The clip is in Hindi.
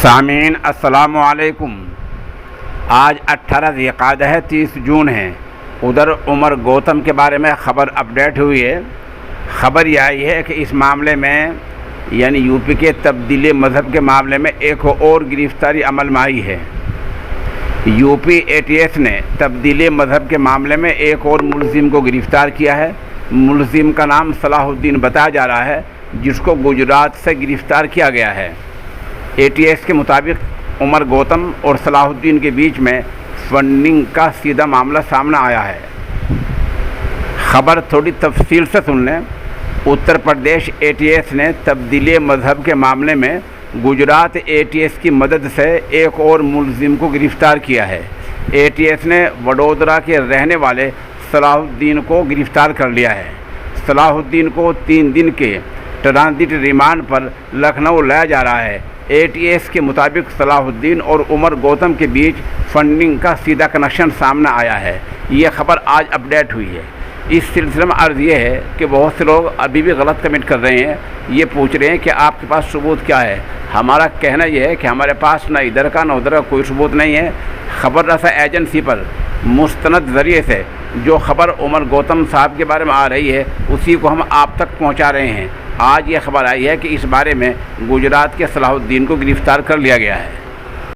सामीन अस्सलामु अलैकुम। आज 18 ज़िलक़ादा है, 30 जून है। उधर उमर गौतम के बारे में ख़बर अपडेट हुई है। ख़बर यह आई है कि इस मामले में यानी यूपी के तब्दीली मज़हब के मामले में एक और गिरफ़्तारी अमल में आई है। यूपी ATS ने तब्दीली मज़हब के मामले में एक और मुलज़िम को गिरफ़्तार किया है। मुलज़िम का नाम सलाहुद्दीन बताया जा रहा है, जिसको गुजरात से गिरफ़्तार किया गया है। ATS के मुताबिक उमर गौतम और सलाहुद्दीन के बीच में फंडिंग का सीधा मामला सामने आया है। ख़बर थोड़ी तफसील से सुन लें। उत्तर प्रदेश ATS ने तब्दीली मज़हब के मामले में गुजरात ATS की मदद से एक और मुलज़िम को गिरफ़्तार किया है। ATS ने वडोदरा के रहने वाले सलाहुद्दीन को गिरफ़्तार कर लिया है। सलाहुद्दीन को 3 दिन के ट्रांजिट रिमांड पर लखनऊ लाया जा रहा है। ATS के मुताबिक सलाहुद्दीन और उमर गौतम के बीच फंडिंग का सीधा कनेक्शन सामने आया है। ये खबर आज अपडेट हुई है। इस सिलसिले में अर्ज़ ये है कि बहुत से लोग अभी भी गलत कमेंट कर रहे हैं। ये पूछ रहे हैं कि आपके पास सबूत क्या है। हमारा कहना यह है कि हमारे पास ना इधर का ना उधर का कोई सबूत नहीं है। ख़बर रसा एजेंसी पर मुस्तनद ज़रिए से जो ख़बर उमर गौतम साहब के बारे में आ रही है, उसी को हम आप तक पहुंचा रहे हैं। आज ये खबर आई है कि इस बारे में गुजरात के सलाहुद्दीन को गिरफ़्तार कर लिया गया है।